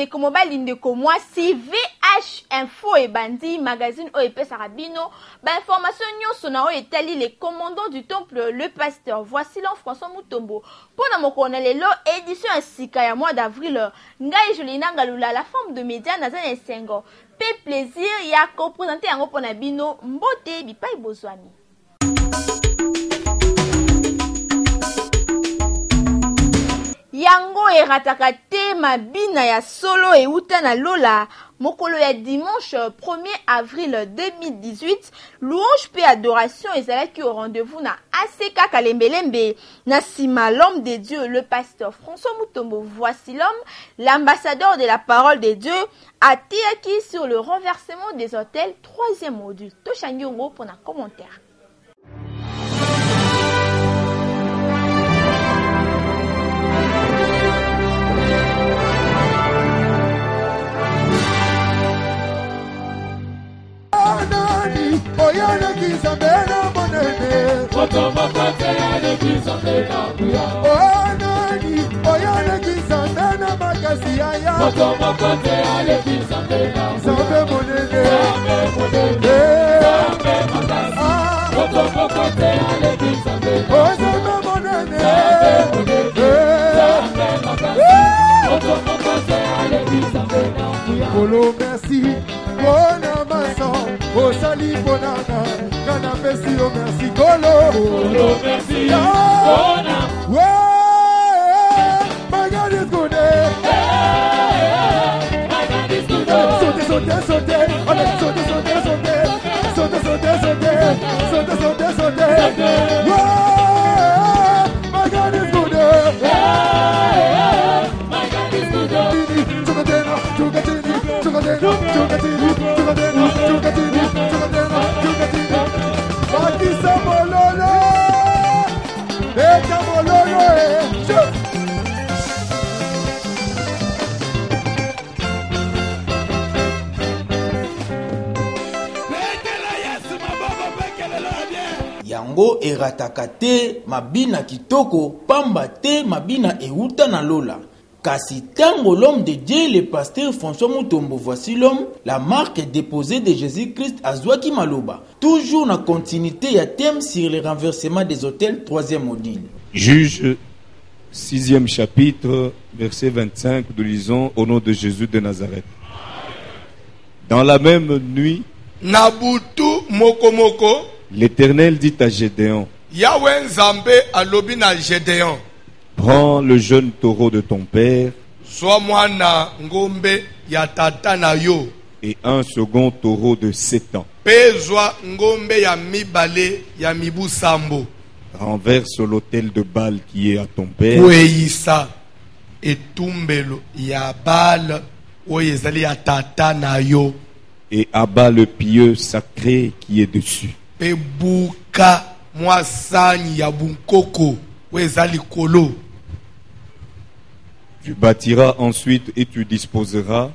ndeko mobali ndeko mwasi VH Info et Bandi magazine OEP Sarabino ba information nyonso na oyo etali les commandants du temple le pasteur voici l'an François Mutombo pona mokona lelo édition ya sika ya mois d'avril ngai Jolina Ngalula la femme de média na zana esengo pe plaisir ya ko présenter yango pona bino mbote bipai bozwani. Yango erataka te mabina ya solo e uta na lola mokolo ya dimanche 1er avril 2018 louange pe adoration ezalaki au rendez-vous na ACK Kalembelembe na sima l'homme de Dieu le pasteur François Mutombo voici l'homme l'ambassadeur de la parole de Dieu atiaki sur le renversement des hôtels 3e module toshangi ngo pour un commentaire. Oyana kisambena monene Otomokote ale kisambena kuya Onani Oyana kisambena makasi aya Otomokote ale kisambena Sambe monene Sambe monene Sambe makasi Otomokote ale kisambena Sambe monene Sambe monene Sambe makasi Otomokote ale kisambena kuya Kolo merci Bona mason O sali bonana, kana pesi o merci Kolo. Kolo merci, bona. Ouais, magadi skoude. Magadi skoude. Sote, sote, sote, allez, sote, sote, sote. Sote, sote, sote, sote, sote, sote. Ouais, magadi skoude. Magadi skoude. Chukatena, chukatini, chukatena, chukatini, chukatena, chukatini. Bakisa mololo, eka mololo Yango erataka te mabina kitoko pamba te mabina euta na lola. Kasi tango l'homme de Dieu, le pasteur François Mutombo, voici l'homme, la marque déposée de Jésus-Christ à Zwaki Maloba. Toujours en continuité, à thème sur le renversement des hôtels, 3e module. Juge, 6e chapitre, verset 25, nous lisons au nom de Jésus de Nazareth. Dans la même nuit, Nabutu moko moko, l'Éternel dit à Gédéon, Yahweh Nzambe alobi na Gédéon, prends le jeune taureau de ton père Soa mwana ngombe ya tata na yo et un second taureau de 7 ans. Pezwa ngombe ya mibale ya mibu sambo. Renverse l'autel de Baal qui est à ton père. Kweyisa etumbelo ya Baal oyezali ya tata na yo. Et abat le pieux sacré qui est dessus. Pebuka mwasani ya bunkoko oyezali kolo. Tu bâtiras ensuite et tu disposeras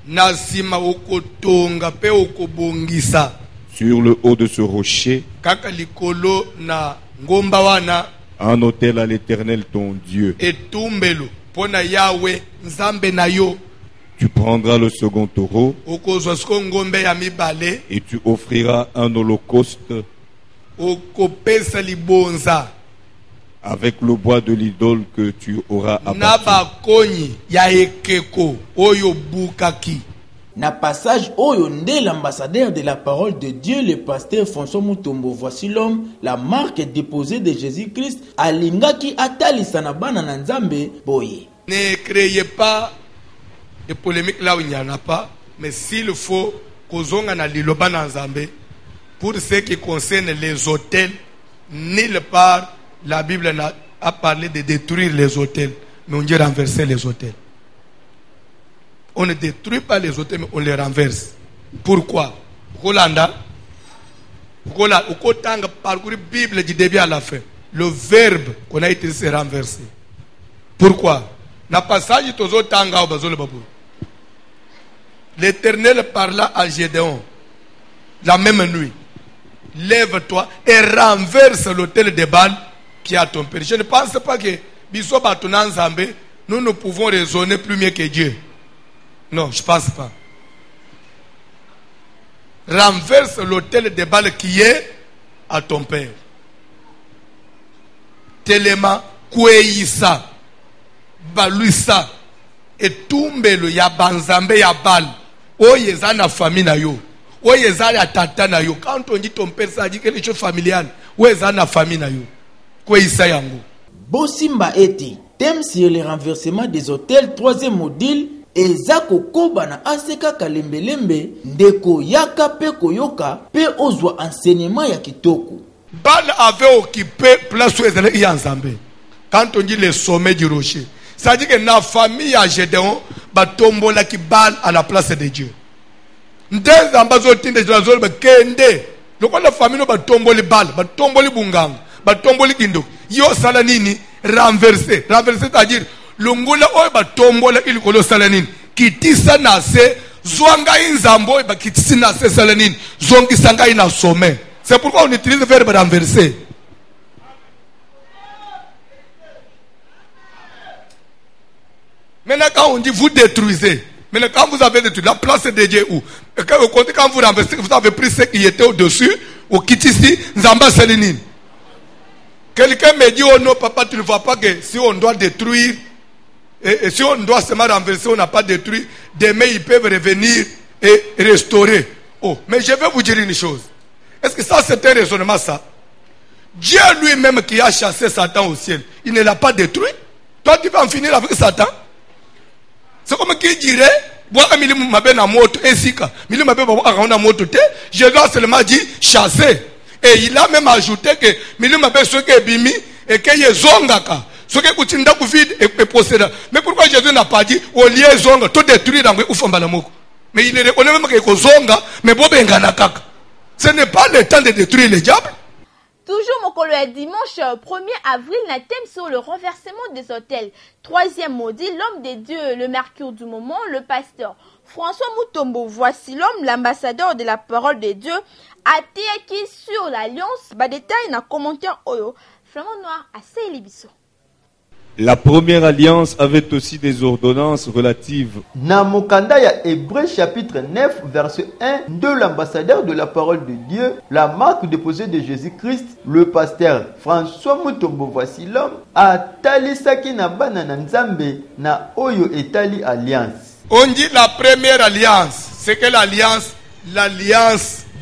Nasima okotonga pe okobongisa sur le haut de ce rocher kaka likolo na ngomba wana un autel à l'Éternel ton Dieu. etumbelo pona Yahweh Nzambe na yo. Tu prendras le second taureau okozwa siko ngombe ya mibale et tu offriras un holocauste okopesa libonza avec le bois de l'idole que tu auras na abattu. bakonyi ya ekeko oyo bukaki. Na passage oyo nde l'ambassadeur de la parole de Dieu, le pasteur François Mutombo, voici l'homme, la marque déposée de Jésus-Christ, alingaki atalisa na bana na Nzambe boye. Ne créez pas de polémique là où il n'y en a pas, mais s'il faut kozonga na liloba na Nzambe pour ce qui concerne les hôtels, nulle part la Bible a parlé de détruire les hôtels, mais on dit renverser les hôtels. On ne détruit pas les hôtels, mais on les renverse. Pourquoi? Rolanda, au côté parcourir la Bible du début à la fin, le verbe qu'on a utilisé c'est renverser. Pourquoi? Na passage l'Éternel parla à Gédéon la même nuit. Lève-toi et renverse l'autel de Baal qui est à ton père. Je ne pense pas que nous ne pouvons raisonner plus mieux que Dieu. Non, je pense pas. Renverse l'autel de Baal qui est à ton père. Telema kweisa baluisa etumbelo ya banzambe ya Baal. Oye za na famille na yo. Oye za ya tata na yo. Quand on dit ton père, ça dit quelque chose familial. Oye za na famille na yo. Kweisa yango. Bosimba ete, thème sur le renversement des hôtels, troisième module, Ezako koba na aseka kalembelembe, ndeko yaka pe koyoka, pe ozwa enseignement ya kitoko. Baal avait occupé place où ils y ensemble. Quand on dit le sommet du rocher, ça dit que la famille à Gédéon, batombola qui Baal à la place de Dieu. Ndez ambazoti de la zone kende. Donc la famille batomboli Baal, batomboli bungang, batomboli kindo. Yo salanini renversé, c'est-à-dire longula oy batombola ilikolo salanini. Kitisa nase zwanga inzambo ba kitisi nase salanini. Zongi sanga ina sommet. C'est pourquoi on utilise le verbe renverser. Maintenant, quand on dit vous détruisez, maintenant, quand vous avez détruit la place de Dieu où? Quand vous renversez, vous avez pris ce qui était au-dessus, au kitisi, Nzamba Selinine. Quelqu'un me dit, oh non, papa, tu ne vois pas que si on doit détruire, et si on doit seulement renverser, on n'a pas détruit, demain ils peuvent revenir et restaurer. Oh, mais je vais vous dire une chose. Est-ce que ça c'est un raisonnement ça? Dieu lui-même qui a chassé Satan au ciel, il ne l'a pas détruit. Toi tu vas en finir avec Satan. C'est comme qui dirait, je dois seulement dire chasser. Et il a même ajouté que et que yezongaka. Mais pourquoi Jésus n'a pas dit au lieu zonga tout détruire dans le ufamba la moko? Mais il reconnaît même que zonga mais bobengana kaka. Ce n'est pas le temps de détruire les diables. Toujours mokolo ya dimanche 1er avril, na thème sur le renversement des hôtels. Troisième maudit, l'homme de Dieu, le mercure du moment, le pasteur François Mutombo. Voici l'homme, l'ambassadeur de la parole de Dieu, ateaki sur l'alliance. Ba détail na commentaire oyo. Flamand noir à Seilibiso. La première alliance avait aussi des ordonnances relatives. Na mokanda ya Hébreux chapitre 9 verset 1 de l'ambassadeur de la parole de Dieu, la marque déposée de Jésus-Christ, le pasteur François Mutombo. Voici l'homme atalisaki na bana na Nzambe na oyo etali alliance. On dit la première alliance, c'est que l'alliance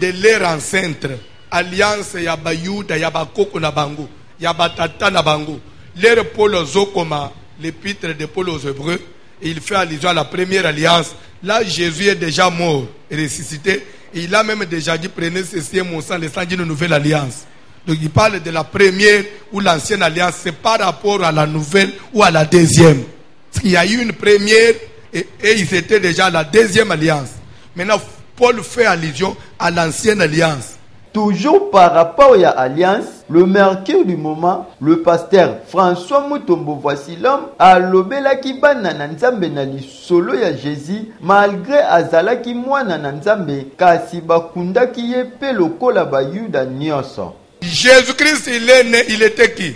de leur ancêtre, alliance ya bayuda ya bakoko na bango, ya batata na bango. L'ère Paul Zokoma, l'épître de Paul aux Hébreux, et il fait allusion à la première alliance. Là, Jésus est déjà mort et ressuscité. Et il a même déjà dit, prenez ceci mon sang, le sang d'une nouvelle alliance. Donc il parle de la première ou l'ancienne alliance. C'est par rapport à la nouvelle ou à la deuxième. Parce qu'il y a eu une première et ils étaient déjà à la deuxième alliance. Maintenant, Paul fait allusion à l'ancienne alliance. Toujours par rapport à l'alliance, le mercure du moment, le pasteur François Mutombo. Voici l'homme alobelaki bana na Nzambe na lisolo ya Jésus, malgré azalaki mwana na Nzambe, kasi bakundaki ye pe lokola bayuda nyonso. Jésus-Christ, il est né, il était qui?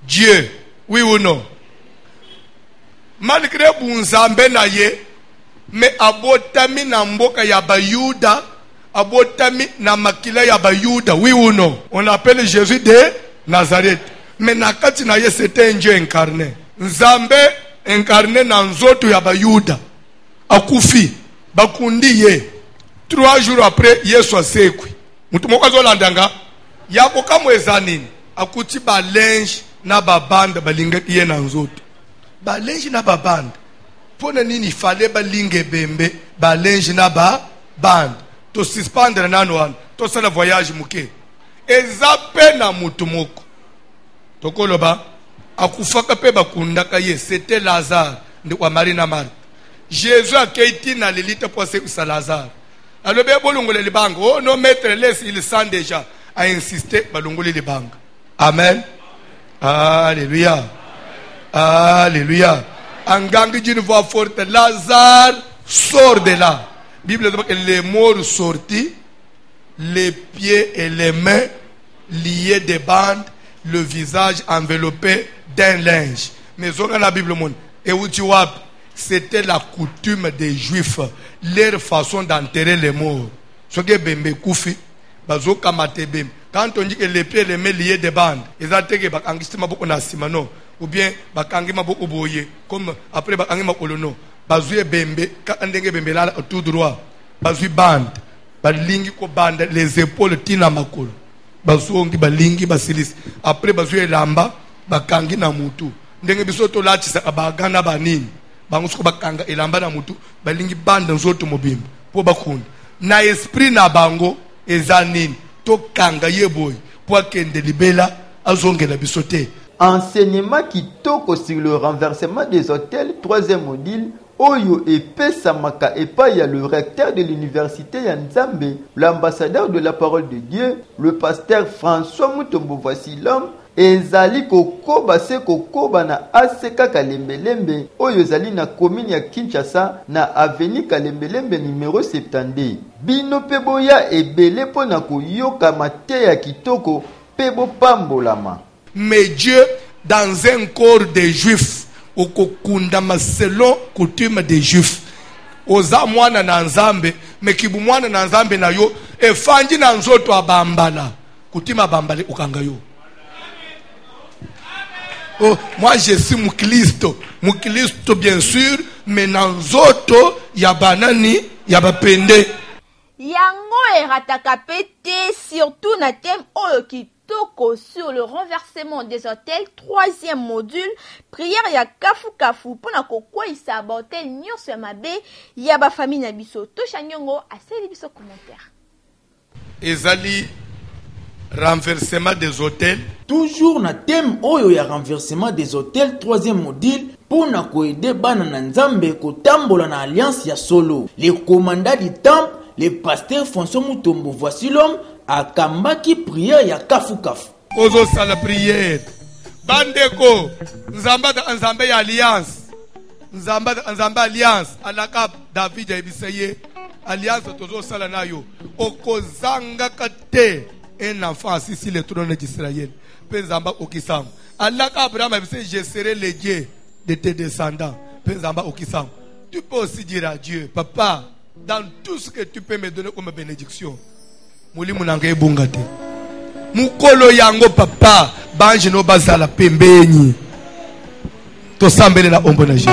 Dieu, oui ou non? Malgré bunzambe na ye, mais abotami na mboka ya bayuda, abotami na makila ya bayuda, oui ou non? On appelle Jésus de Nazareth. Mais nakati na ye c'était un Dieu incarné. Nzambe incarné na nzoto ya bayuda. Akufi, bakundi ye. 3 jours après, Yesu asekwi. Mutu moko azolandanga, yako kamweza nini? Akuti balenji na babanda balingaki ye na nzoto. Balenji na babanda. Pona nini fale balinge bembe, balenji na babanda. To suspendre nano wana to sala voyage muke ezape na mutu moko tokoloba akufaka pe bakundaka ye, c'était Lazare de kwa Marie na Marthe. Jésus a keiti na lilite pour se Lazare alobe bolongole libanga. Oh non maître, laisse, il sent déjà, a insisté balongole libanga. Amen. Alléluia. Alléluia. Angangi d'une voix forte, Lazare sort de là. Bible dit que les morts sortis, les pieds et les mains liés de bandes, le visage enveloppé d'un linge. Mais on a la Bible monde. Et où tu vois, c'était la coutume des Juifs, leur façon d'enterrer les morts. Ce qui est bembe koufi, bazo kamate bem. Quand on dit que les pieds les met liés des bandes, ils ont été bakangistema beaucoup na simano, ou bien bakangima beaucoup boye, comme après bakangima kolono, bazo bembe, quand on dit bembe là tout droit, bazo bande, balingi ko bande, les épaules tina makolo, bazo ongi balingi basilis, après bazo lamba, bakangi na mutu, ndenge bisoto la tisa bagana banini. Bangusko bakanga elamba na mutu balingi bande nzoto mobimba po bakunda na esprit na bango ezanini to kanga yeboy po akende libela azongela bisote. Enseignement kitoko sur le renversement des hôtels, troisième module. Oyo epesamaka epai ya le recteur de l'université ya Nzambe, l'ambassadeur de la parole de Dieu, le pasteur François Mutombo voici l'homme. Ezali kokoba se kokoba na aseka Kalembelembe oyo ezali na commune ya Kinshasa na avenue Kalembelembe numéro 70. Bino pe boya ebele po na koyoka mate ya kitoko pe bopambolama. Mais Dieu dans un corps des Juifs okokundama selon coutume des Juifs. Oza mwana na Nzambe mekibu mwana na Nzambe na yo efanji na nzoto abambala kutima bambale ukanga yo. Oh, moi je suis Muklisto bien sûr, mais dans zoto ya banani ya bapende. Yango erataka pete surtout na thème oyo kitoko sur le renversement des hôtels, troisième module, prière ya kafu kafu pona kokwisa ba hôtel nyonso ya mabe ya ba famille na biso. Tosha nyongo aseli biso commentaire. Ezali renversement des hôtels. Toujours na thème oyo ya renversement des hôtels, troisième module, pour na koede bana na Nzambe kotambola na alliance ya solo. Le commandant du temple, le pasteur François Mutombo voici l'homme, akambaki prière ya kafu kafu. Ozo sala prière. Bandeko, Nzamba ya alliance. Nzamba alliance. Alaka David ya ibiseye. Alliance tozo sala nayo. Okozanga kate. Un enfant assis sur le trône d'Israël. Penzamba okisam. Allah Abraham a dit je serai le Dieu de tes descendants. Penzamba okisam. Tu peux aussi dire à Dieu, papa, dans tout ce que tu peux me donner comme bénédiction. Muli munanga ebungate. Mukolo yango papa, banji no bazala pembeni. To sambele na ombo na Jésus.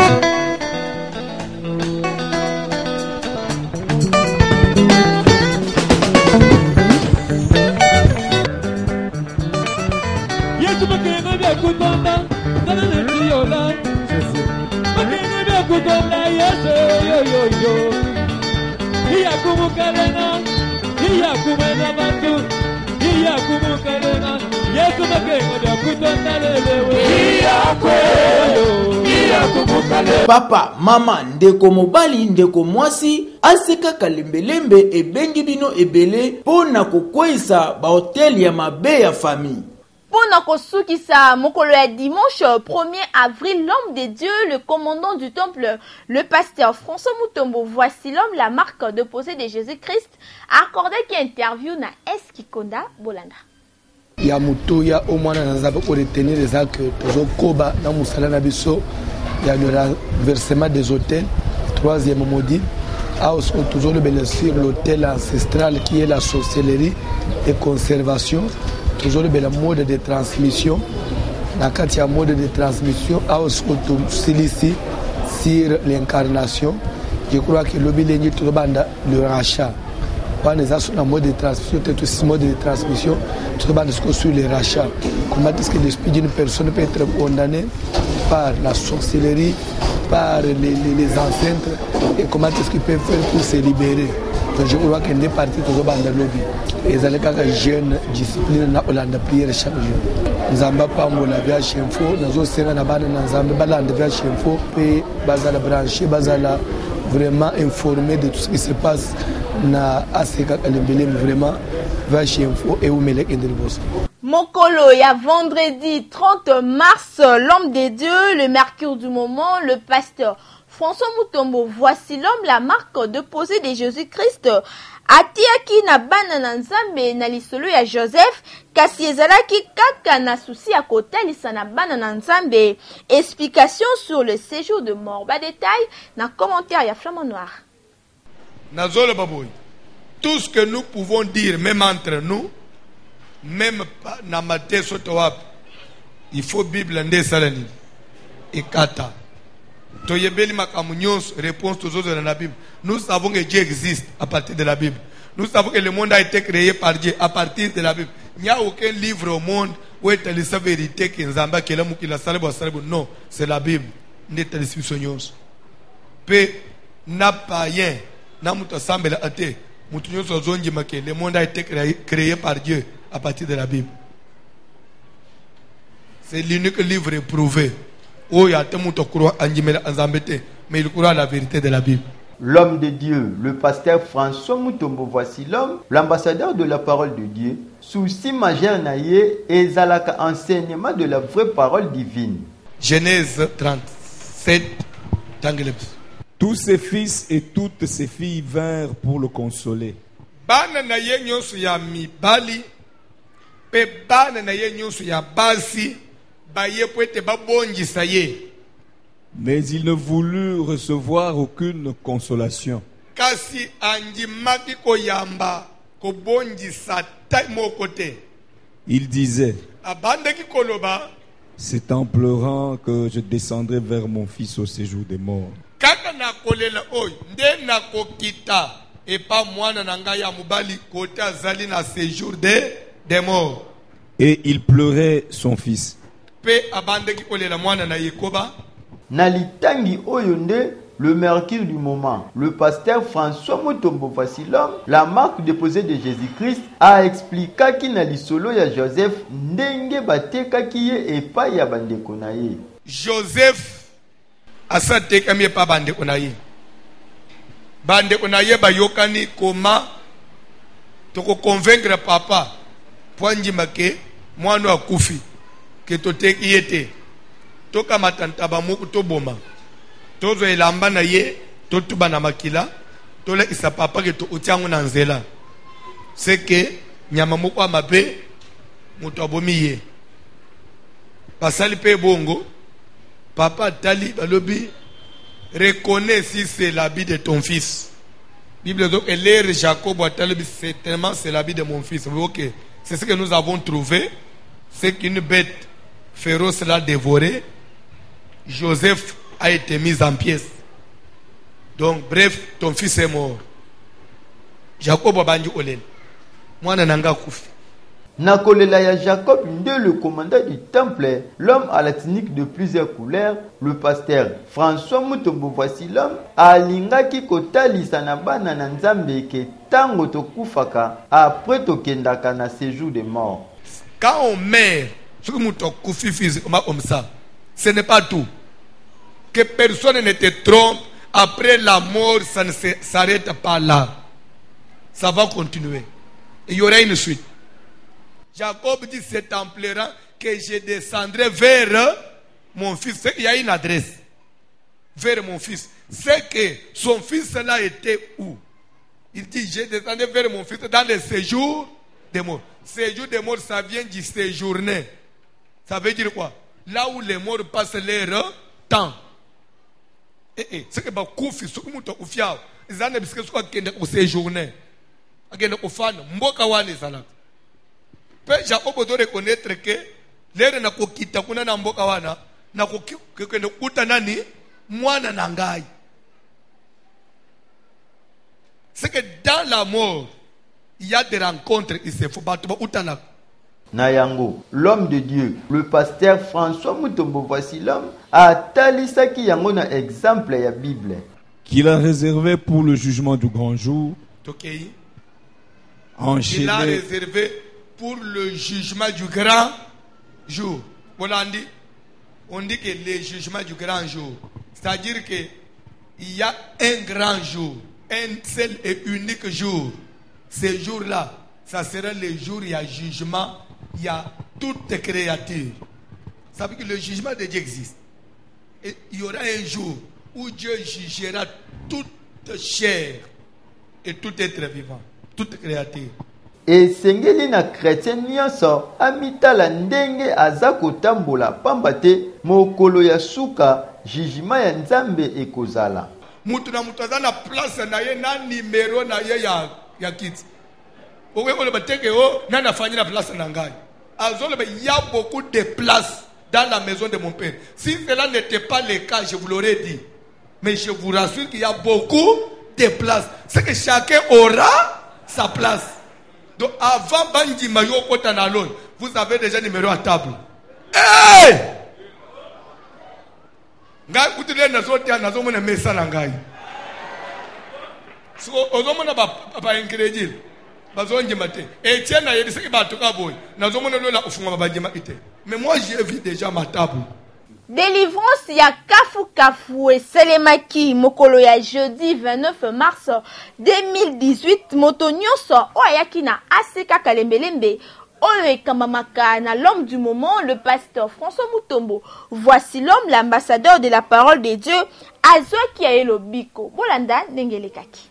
Papa, mama, ndeko mobali, ndeko mwasi, aseka Kalembelembe ebengi bino ebele pona kokwisa ba hotel ya mabe ya famille. Pona kosukisa mokolo ya dimanche 1er avril, l'homme de Dieu, le commandant du temple, le pasteur François Mutombo voici l'homme, la marque de posée de Jésus-Christ, a accordé une interview na Eskikonda Bolanda. Ya mutu ya omwana na Nzambe pour retenir les actes tozo koba na musala na biso ya le renversement des hôtels, troisième module. A aussi toujours le bénéfice l'hôtel ancestral qui est la sorcellerie et conservation. Toujours le mode de transmission. Dans le mode de transmission, a aussi ici sur l'incarnation. Je crois que le rachat. Quand on est dans le mode de transmission, tout ce mode de transmission, tout le sur le rachat. Comment est-ce que l'esprit d'une personne peut être condamné par la sorcellerie, par les ancêtres, et comment est-ce qu'il peut faire pour se libérer? Donc je crois qu'il y a des parties qui sont dans le lobby. Et ils ont des jeunes disciplines dans la prière chaque jour. Nous avons pas la vie à Chemfo, nous avons aussi la vie à Chemfo, puis nous branché, vraiment informé de tout ce qui se passe dans Aseka Kalembelembe, vraiment vers Chemfo et Oumelek et Delbos. Mokolo, il y a vendredi 30 mars, l'homme des dieux, le mercure du moment, le pasteur François Mutombo, voici l'homme, la marque de posée de Jésus-Christ, atiaki na bana na nzambe na lisolo ya Joseph kasi ezalaki kaka na susi ya kotalisa na bana na nzambe. Explication sur le séjour de mort. Ba détail na commentaire ya Flamand Noir. Nazolo baboy. Tout ce que nous pouvons dire, même entre nous, même na Matthieu sotowap, il faut Bible nde salani et kata. Toyebeli makamunyos réponse aux autres dans la Bible. Nous savons que Dieu existe à partir de la Bible. Nous savons que le monde a été créé par Dieu à partir de la Bible. Il n'y a aucun livre au monde où est la vérité que Nzamba qui la mukila salebo salebo. Non, c'est la Bible. N'est pas les Pe n'a pas rien. N'a muta sambela ate. Mutunyos ozonji make. Le monde a été créé par Dieu à partir de la Bible. C'est l'unique livre éprouvé. Oh, il y a tout le monde qui croit en mais il croit à la vérité de la Bible. L'homme de Dieu, le pasteur François Mutombo, voici l'homme, l'ambassadeur de la parole de Dieu. Souci majeur naïe et zalaka enseignement de la vraie parole divine. Genèse 37, Tangelebs. Tous ses fils et toutes ses filles vinrent pour le consoler. Bana na ye nyonso ya mibali, pe bana na ye nyonso ya basi, baye poete babongisa ye. Mais il ne voulut recevoir aucune consolation. Kasi anjimaki koyamba kobongisa ta moko te. Il disait, Abandaki koloba, c'est en pleurant que je descendrai vers mon fils au séjour des morts. kaka na kolela oy, nde na kokita epa mwana na ngai ya mobali kote azali na séjour des morts. Et il pleurait son fils. Pe abandaki kolela mwana na yekoba. Nalitangi Oyonde, le mercure du moment, le pasteur François Mutombo Fasilom, la marque déposée de Jésus-Christ, a expliqué qu'il n'a solo ya Joseph ndenge bateka kiye epa ya bandeko na ye. Joseph asateka mi epa bandeko na ye. Bandeko na ye bayokani koma toko convaincre papa poanji make mwana akufi ke toteki yete. Toka matantaba muku to boma. Tozo elamba na ye, totuba na makila, tole isa papa ke to utiangu na nzela. Seke nyama muku amabe mutu abomi ye. Pasali pe bongo, papa tali balobi, reconnais si c'est l'habit de ton fils. Bible donc l'ère Jacob a talibi certainement c'est l'habit de mon fils. Ok, c'est ce que nous avons trouvé, c'est qu'une bête féroce l'a dévoré. Joseph a été mis en pièces. Donc, bref, ton fils est mort. Jacob a bandu olen. Mwana nanga kufi. Nakolela ya Jacob, le commandant du temple, l'homme à la tunique de plusieurs couleurs, le pasteur François Mutombo, voici l'homme, alingaki kotalisa na bana na nzambe ke tango tokufaka après tokendaka na séjour des morts. Quand on meurt, ce que nous kufi physiquement comme ça, ce n'est pas tout. Que personne ne te trompe, après la mort, ça ne s'arrête pas là. Ça va continuer. Et il y aura une suite. Jacob dit, c'est en pleurant que je descendrai vers mon fils. C'est qu'il y a une adresse. Vers mon fils. C'est que son fils là était où? Il dit, je descendrai vers mon fils dans le séjour des morts. Séjour des morts, ça vient du séjourner. Ça veut dire quoi? Là où les morts passent leur temps. C'est que bah koufi, ce que nous t'as oufiao, ils en ont biscuit soit qu'il ne séjourner, qu'il ne fan, mboka wane salak. Pe Jacob doit reconnaître que l'air na kokita kuna na mboka wana na koki que ne kuta nani mwana nangai. C'est que dans la mort, il y a des rencontres, il se faut battre utana. Nayango, l'homme de Dieu, le pasteur François Mutombo, voici l'homme, a talisaki yango na exemple ya Bible. Qu'il a réservé pour le jugement du grand jour. Okay. Enchaîné. Il a réservé pour le jugement du grand jour. On dit que le jugement du grand jour, c'est-à-dire que il y a un grand jour, un seul et unique jour. Ce jour-là, ça sera le jour où il y a jugement, il y a toutes les créatures. Ça veut dire que le jugement de Dieu existe. Et il y aura un jour où Dieu jugera toute chair et tout être vivant. toute créature. esengeli na chrétien nyonso amitala ndenge aza kotambola pamba te mokolo ya suka jugement ya nzambe ekozala. Mutu na mutu aza na place na ye na numero na ye ya kiti. Okoloba teke o na nafanyi na place na ngai. Azoloba il y a beaucoup de places dans la maison de mon père. Si cela n'était pas le cas, je vous l'aurais dit. Mais je vous rassure qu'il y a beaucoup de places. C'est que chacun aura sa place. Donc avant Bandi Mayo Kotanalon, vous avez déjà numéro à table. Hey! Ngai kutile nazotia nazomona mesa na ngai. So ozomona ba incredible. Bazonje mate. Etienne a dit que batoka boy. Nazomona lola ufunga babajima ite. Mais moi j'ai vu déjà ma table. Délivrance ya Kafu et Selemaki mokolo ya jeudi 29 mars 2018 moto nyonso oyaki na aseka kalembelembe oyo ekamamaka na l'homme du moment, le pasteur François Mutombo. Voici l'homme, l'ambassadeur de la parole de Dieu, azwaki ya elobiko. Bolanda nengelekaki.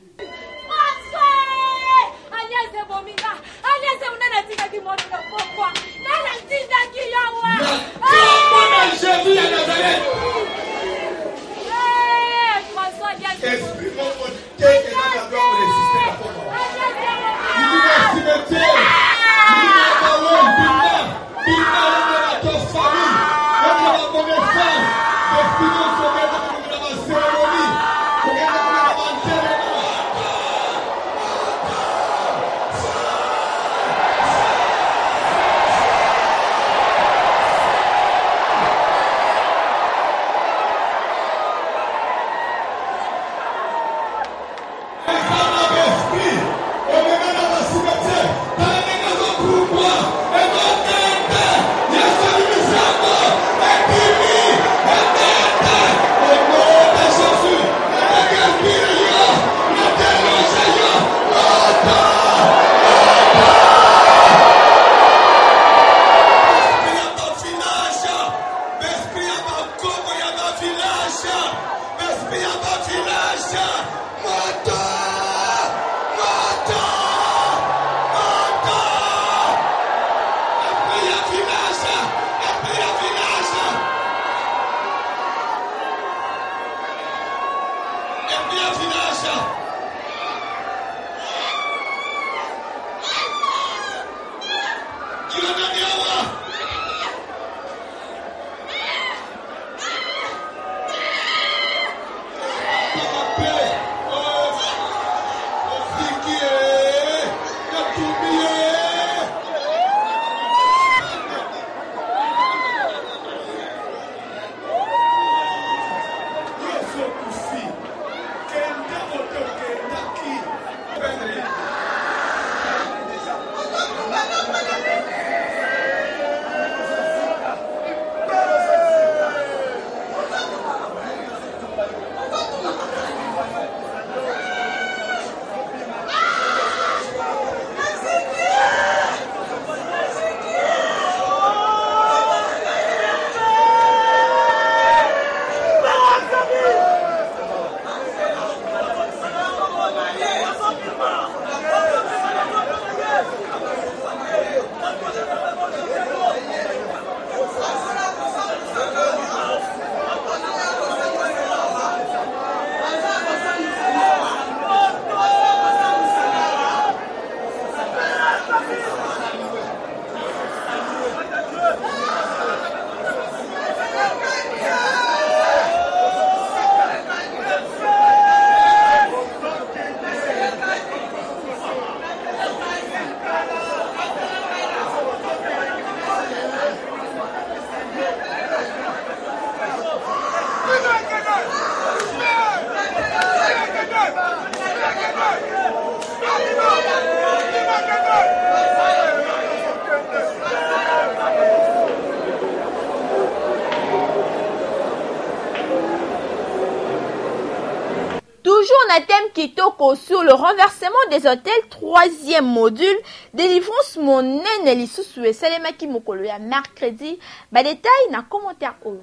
Un thème kitoko sur le renversement des hôtels, troisième module, délivrance mon nene lisusu et Selemaki mokolo ya mercredi, ba détail na commentaire o.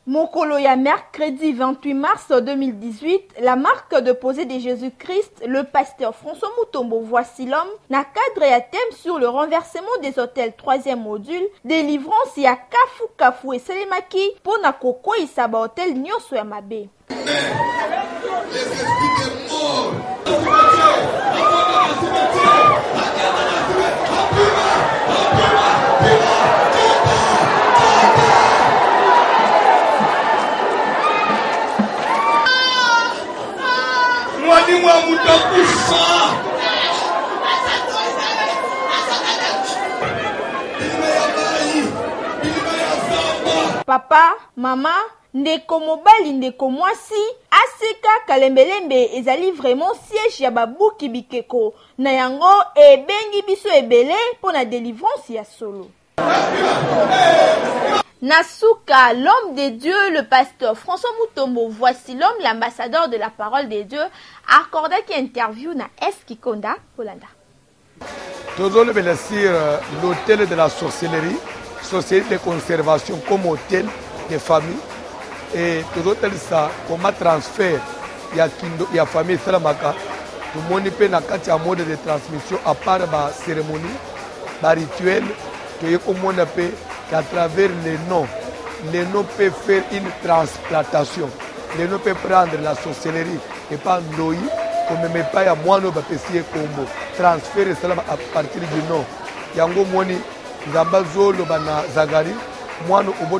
Mokolo ya mercredi 28 mars 2018, la marque de posée de Jésus-Christ, le pasteur François Mutombo Voici l'homme, na cadre ya thème sur le renversement des hôtels 3e module, délivrance ya kafu et salemaki pour na koko isaba hôtel nyonso ya mabe. Papa, maman, ndeko mobali ndeko mwasi, aseka kalembelembe ezali vraiment siège ya babuki bikeko, na yango ebengi biso ebele pour la délivrance ya solo. Nasuka, l'homme de Dieu, le pasteur François Mutombo, voici l'homme, l'ambassadeur de la parole de Dieu, accorda qui interview na Eskikonda, Polanda. Toujours le sur l'hôtel de la sorcellerie, société de conservation comme hôtel de famille, et toujours ça, comme transfert, il y a famille Salamaka, tout le monde peut y a un mode de transmission à part la cérémonie, le rituel, tout le monde peut qu'à travers les noms peuvent faire une transplantation. Les noms peuvent prendre la sorcellerie et pas Noï, comme même pas à moi, nous peut combo. Transférer cela à partir du nom. Yango Moni, Zambazolo Bana Zagari, moi nous au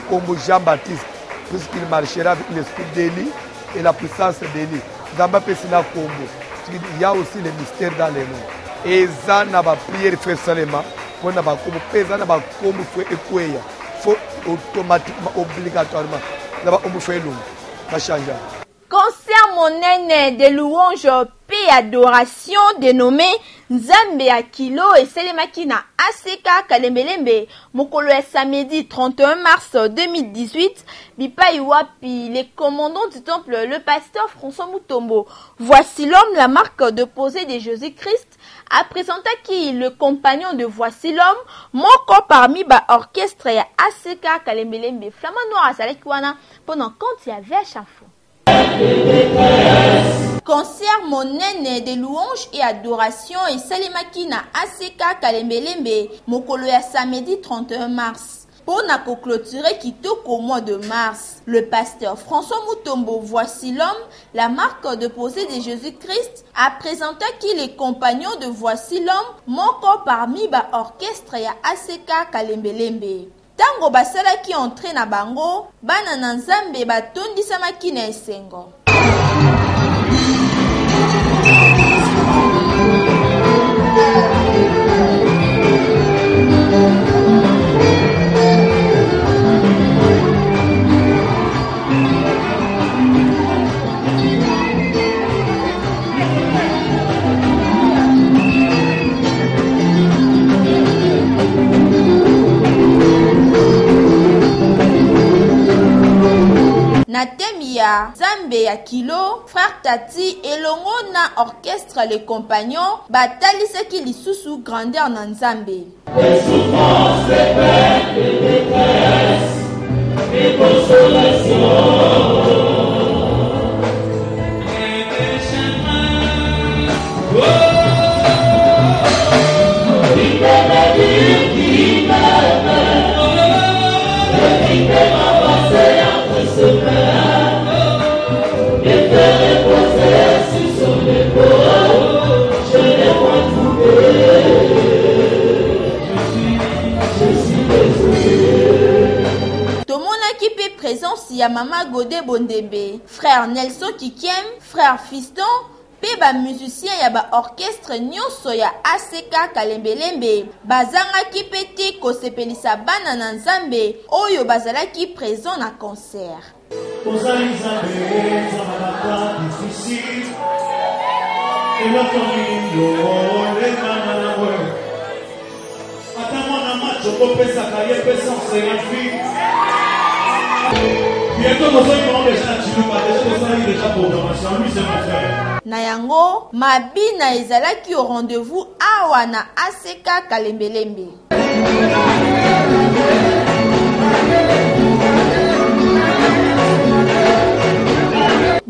combo Jean-Baptiste, puisqu'il marchera avec l'esprit d'Élie et la puissance d'Élie. Zamba Pessina combo. Il y a aussi les mystères dans les noms. Et ça n'a pas prière fait seulement. Pour n'a pas comme pesa n'a pas comme faut écouer. Faut automatiquement obligatoirement. N'a pas comme fait long. Va changer. Concert monene de louange paix adoration dénommé Nzambe Akilo et Selemaki na Aseka Kalembelembe mokolo ya samedi 31 mars 2018 bipai wapi les commandants du temple le pasteur François Mutombo Voici l'homme la marque de posée de Jésus-Christ a présenté qui le compagnon de Voici l'homme moko parmi ba orchestre ya Aseka Kalembelembe flamand noir azalaki wana pendant quand il y avait chanson. Concert monene de louange et adoration et salemaki na Aseka Kalembelembe mokolo ya samedi 31 mars. Pour na clôturer kitoko au mois de mars, le pasteur François Mutombo Voici l'homme, la marque de posée de Jésus-Christ, a présenté qui les compagnons de Voici l'homme moko parmi ba orchestre ya Aseka Kalembelembe. Tango basala ki entré na bango, bana na Nzambe batondisamaki na esengo. Na thème ya Nzambe Akilo, frère Tati elongo na orchestre les compagnons batalisaki lisusu grandeur na Nzambe. Les souffrances, les peines, les détresses, les consolations. Et des chemins. Qui t'aime dire, qui t'aime. Et qui t'aime avancer entre ses mains. Et te reposer sur son épaule. Je n'ai point trouvé. Tomonaki pe présence ya Mama Godé Bondebe, frère Nelson Kikiem, frère Fiston, pe ba musicien ya ba orchestre nyonso ya Aseka Kalembelembe, bazangaki peti kosepelisa bana na Nzambe oyo bazalaki présent na concert. Na yango, mabina ezalaki au rendez-vous awa na Aseka Kalembelembe.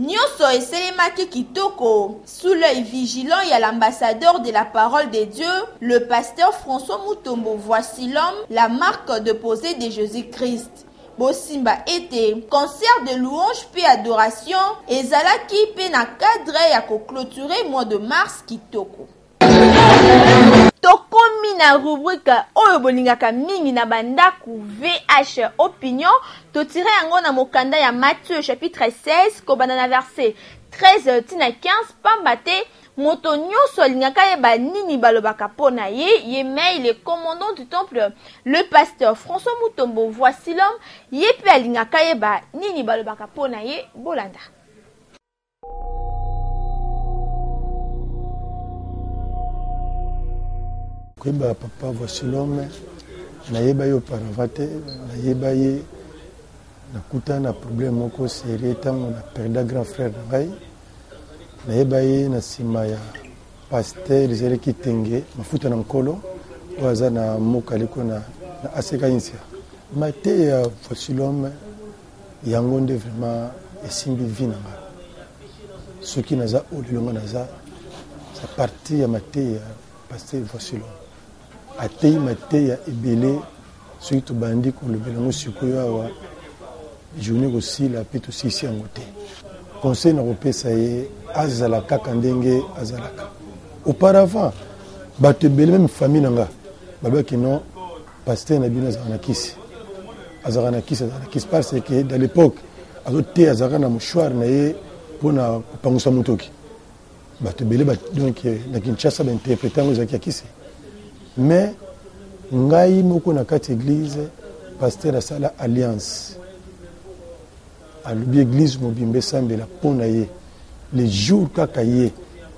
Nyonso eselemaki kitoko sous l'œil vigilant y a l'ambassadeur de la parole de Dieu, le pasteur François Mutombo. Voici l'homme, la marque déposée de Jésus-Christ. Bosimba était concert de louange puis adoration ezalaki pe na cadre ya ko clôturer mois de mars kitoko. Tokomi na rubrique oyo bolingaka mingi na bandaku VH opinion totire yango na mokanda ya Matthieu chapitre 16 kobanda na verset 13 tina 15 pamba te moto nyonso alingaka yeba nini balobaka pona ye mais le commandant du temple le pasteur François Mutombo. Voici l'homme ye pe alingaka yeba nini balobaka pona ye bolanda. Kweba papa voici l'homme nayeba yo paravate nayeba ye nakuta na problème moko sérieux tango na perda grand frère ngai nayeba ye na sima ya pasteur Zereki Tenge mafuta na nkolo oaza na mokaliko na aseka insia mate ya voici l'homme yango nde vraiment esimbi vie na nga soki naza olilonga naza sa partie ya mate ya pasteur voici l'homme atei mate ya ebele soki tobandi kolobela yango sikoyo awa journée kosila mpe tosisi yango te conseil na kopesa ye azala kaka ndenge azalaka. Auparavant bato ebele même famille na nga balobaki non pasteur na bino azalaka na kisi parce que dans l'époque azote azalaka na mouchoir na ye mpona kopangusa motoki bato ebele donc na Kinshasa bainterprete yango ezalaki ya kisi. Mais ngai moko na kati église pasteur asala alliance alobi église mobimbe sambela mpona ye les jours kaka ye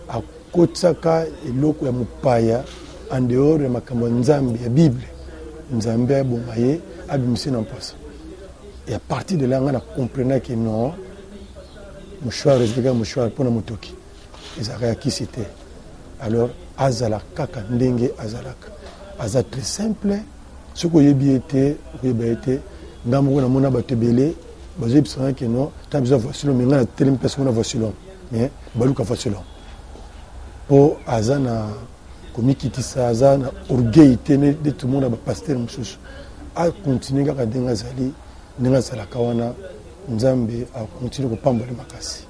akotisaka eloko ya mopaya en dehors ya makambo ya nzambe ya bible nzambe aboma ye abimisi na mposa. Et à partir de là nga na comprendre que non mouchoir ezalaka mouchoir mpona motoki ezalaka ya kisi te. Alors azala kaka ndenge azalaka aza très simple soki oyebi ye te oyeba ye te nga moko namona bato ebele bazoyebisanga ke non ta biso voici l'homme nga na telemi place mona voici l'homme mais baluka voici l'homme mpo aza na komikitisa aza na orgueil te de tout le monde bapaster mosusu akontinue kaka ndenge azali ndenge azalaka wana nzambe akontinue kopambola makasi.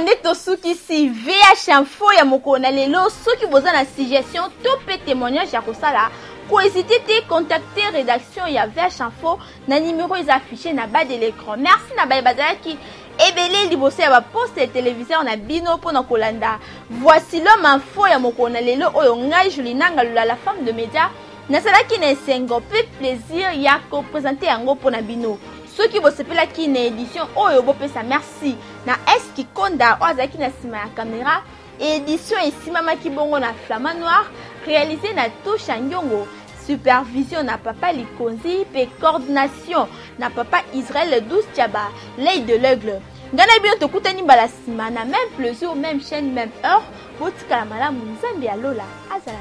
Nde tosukisi VH info ya mokona lelo soki boza na suggestion to pe témoignage ya kosala ko hésiter te contacter rédaction ya VH info na numéro is affiché na bas de l'écran. Merci na baye bazalaki ebele liboso ya ba poste téléviseur na bino pona kolanda. Voici l'homme info ya mokona lelo oyo ngai Julinanga Lula la femme de média nasalaki na esengo pe plaisir ya ko présenter yango pona bino. Ceux qui vont se faire qui une édition oyo bopesa merci na eski konda ozaki na sima ya caméra édition esimama ki bongo na flamand noir réalisé na touche nyongo supervision na papa Likonzi pe coordination na papa Israël 12 Tiaba l'œil de l'aigle ngana bien to kutani bala sima na même plaisir même chaîne même heure botika la malamu nzambe ya lola azala